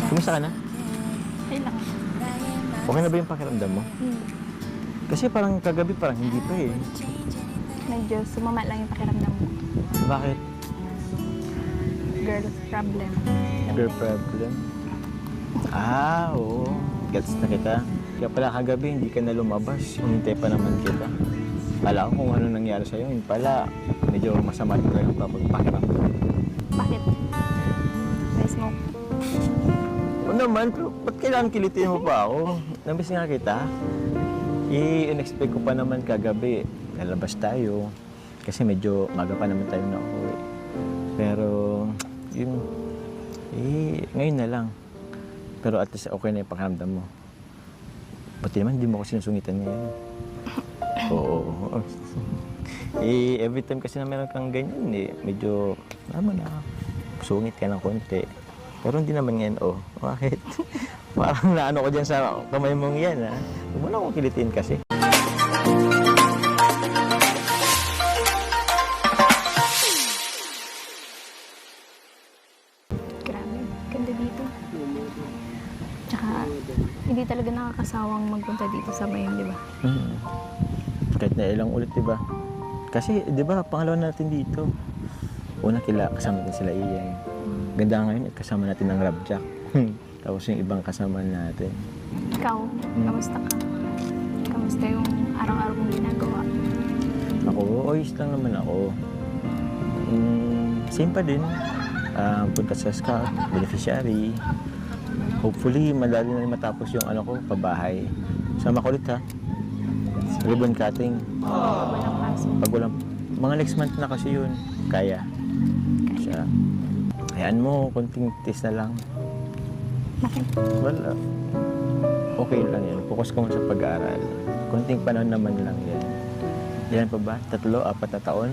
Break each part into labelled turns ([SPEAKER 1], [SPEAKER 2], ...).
[SPEAKER 1] Kumusta ka na?
[SPEAKER 2] Okay lang.
[SPEAKER 1] Okay na ba yung pakiramdam mo? Kasi parang kagabi parang hindi pa eh.
[SPEAKER 2] Medyo sumama lang yung pakiramdam mo.
[SPEAKER 1] Bakit?
[SPEAKER 2] Girl's problem.
[SPEAKER 1] Girl problem? Oo. Gets na kita. Kaya pala kagabi hindi ka na lumabas. Hinintay pa naman kita. Kala ko kung ano nangyari sa'yo. Yun pala, medyo masama din lang yung pakiramdam.
[SPEAKER 2] Bakit? May smoke.
[SPEAKER 1] O naman, pero ba't kailangan kilitin mo pa ako? Namiss nga kita. I-unexpect ko pa naman kagabi. Lalabas tayo. Kasi medyo maga pa naman tayo na uwi. Pero, yun, ngayon na lang. Pero at least okay na yung pakiramdam mo. Pati naman, hindi mo ako sinusungitan ngayon. Oo. Every time kasi na meron kang ganyan, medyo, naman sungit ka ng konti. Pero hindi naman ngayon, bakit? Parang naano ko dyan sa kamay mong yan, Huwag mo na akong kilitin kasi.
[SPEAKER 2] Grabe, ganda dito. Tsaka, hindi talaga nakakasawang magpunta dito sa bayan, di ba?
[SPEAKER 1] Kahit na ilang ulit, di ba? Kasi, di ba, pangalawa natin dito. Una kasama natin sila Ian. Ganda ngayon, kasama natin ang Rabjack. Tapos yung ibang kasama natin.
[SPEAKER 2] Ikaw, kamusta ka? Kamusta yung araw-araw mong ginagawa?
[SPEAKER 1] Ako, oyos lang naman ako. Same pa din. Punta sa scout, beneficiary. Hopefully, madali na rin matapos yung pabahay. Sama ko ulit ha. Ribbon cutting.
[SPEAKER 2] Walang pasok.
[SPEAKER 1] Pag walang, mga next month na kasi yun. Kaya. Siya. Hayaan mo, konting test na lang.
[SPEAKER 2] Bakit?
[SPEAKER 1] Wala. Okay lang yan. Focus ko sa pag-aaral. Konting panahon naman lang yan. Yan pa ba? 3, 4 na taon?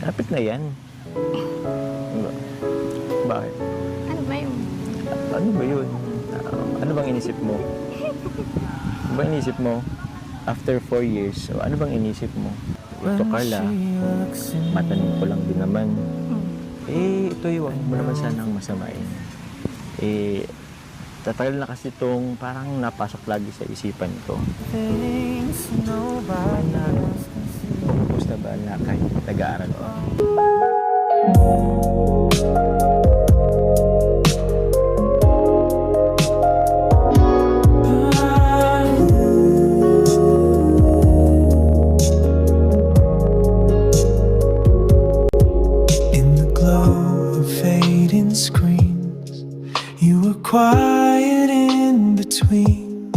[SPEAKER 1] Lapit na yan. Bakit?
[SPEAKER 2] Ano ba yun?
[SPEAKER 1] Ano ba yun? Ano bang inisip mo? Ano bang inisip mo? After 4 years, ano bang inisip mo? Ito, Carla, matanong ko lang din naman. Ito yung mo naman sanang masamain. Tatagal na kasi itong parang napasok lagi sa isipan ko. Pumupos na ba na kahit nag-aaral ko?
[SPEAKER 3] Quiet in between,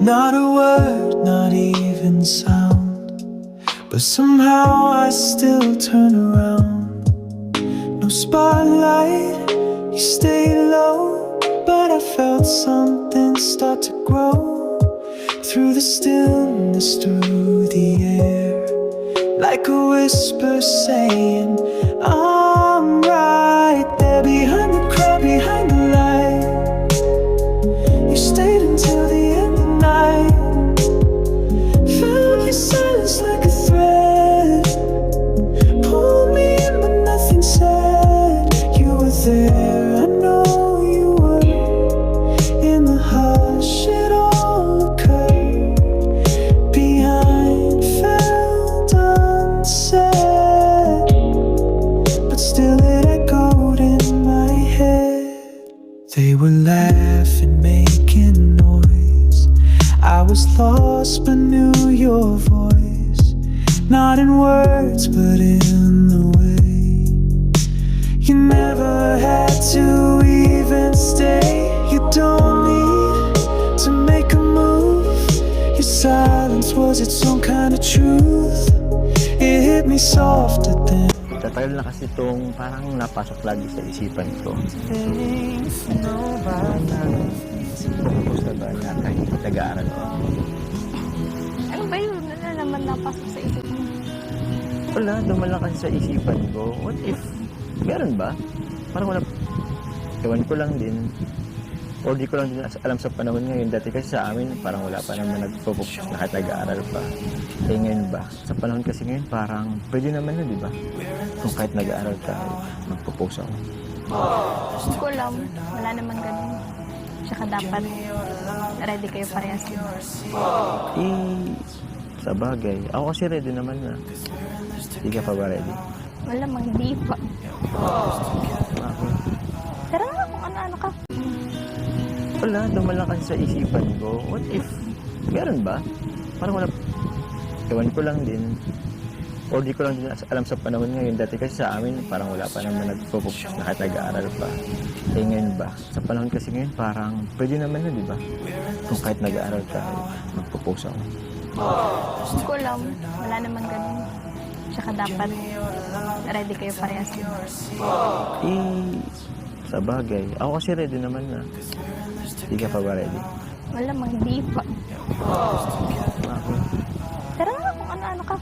[SPEAKER 3] not a word, not even sound. But somehow I still turn around. No spotlight, you stayed low, but I felt something start to grow. Through the stillness, through the air, like a whisper saying, I'm right there behind the crowd, behind the light. You stayed until the end of the night. Felt your silence like a thread. Pulled me in but nothing said. You were there, I know you were. In the hush it all occurred. Behind felt unsaid, but still it echoed in my head. They were laughing, making noise. I was lost but knew your voice. Not in words but in the way. You never had to even stay. You don't need to make a move. Your silence was its own kind of truth. It hit me softer than.
[SPEAKER 1] Tatagal na kasi itong parang napasok lagi sa isipan ko. Pumupos na ba na kahit nag-aaral ko?
[SPEAKER 2] Ano ba yun? Ano naman napasok sa isip mo?
[SPEAKER 1] Wala, dumala kasi sa isipan ko. What if? Meron ba? Parang wala. Ewan ko lang din. Or di ko lang din alam sa panahon ngayon. Dati kasi sa amin, parang wala pa naman nagpo-focus na kahit nag-aaral pa. Eh ngayon ba? Sa panahon kasi ngayon, parang pwede naman na, di ba? Kung kahit nag-aaral ka, magpo-post ako.
[SPEAKER 2] Hindi ko alam. Wala naman ganun. Tsaka dapat ready kayo parehas.
[SPEAKER 1] Sa bagay. Ako kasi ready naman na. Hindi ka pa ba ready?
[SPEAKER 2] Wala mang hindi pa.
[SPEAKER 1] Ako.
[SPEAKER 2] Tara nga kung ano-ano ka.
[SPEAKER 1] Wala, dumalakan sa isipan ko. What if? Meron ba? Parang wala. Ewan ko lang din. Or di ko lang din alam sa panahon ngayon. Dati kasi sa amin, parang wala pa naman nagpo-focus na kahit nag-aaral pa. Eh ngayon ba? Sa panahon kasi ngayon, parang pwede naman na, di ba? Kung kahit nag-aaral ka, magpo-post ako.
[SPEAKER 2] Hindi ko alam. Wala naman ganun. Tsaka dapat ready kayo parehas.
[SPEAKER 1] Sa bagay. Ako kasi ready naman na. Hindi ka pa ba ready?
[SPEAKER 2] Wala mang hindi pa.
[SPEAKER 1] Ako.
[SPEAKER 2] Tara nga kung ano-ano ka.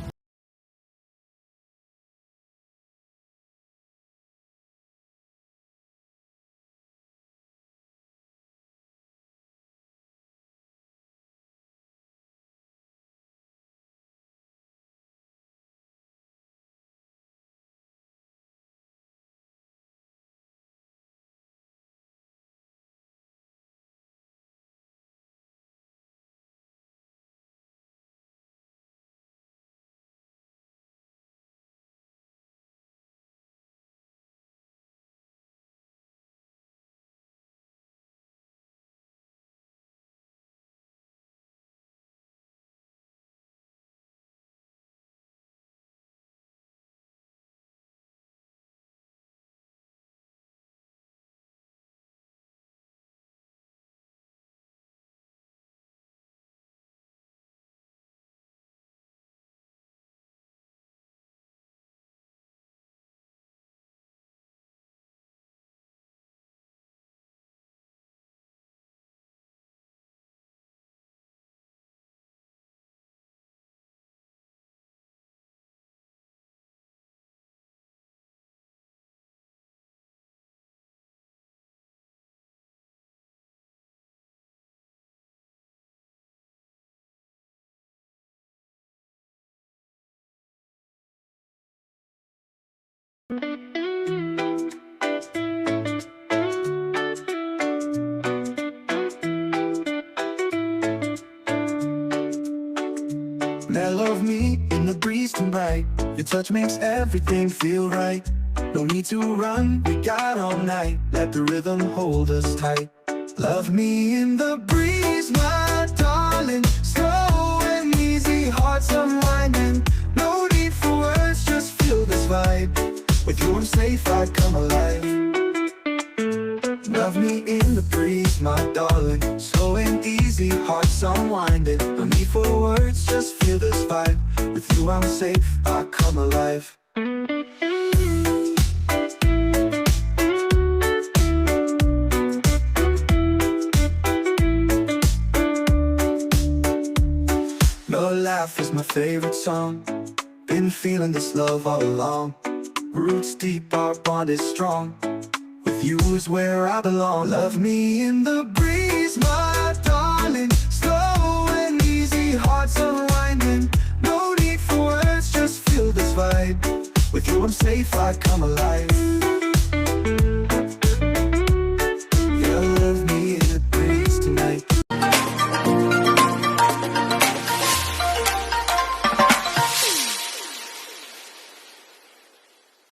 [SPEAKER 3] Smell of me in the breeze tonight. Your touch makes everything feel right. No need to run, we got all night. Let the rhythm hold us tight. Love me in the breeze, my darling. Slow and easy, hearts unwinding. No need for words, just feel this vibe. With you I'm safe, I come alive. Love me in the breeze, my darling. Slow and easy, hearts unwinding. No need for words, just feel this vibe. With you I'm safe, I come alive. Your laugh is my favorite song. Been feeling this love all along. Roots deep, our bond is strong. With you is where I belong. Love me in the breeze, my darling. Slow and easy, hearts unwinding. No need for words, just feel this vibe. With you I'm safe, I come alive.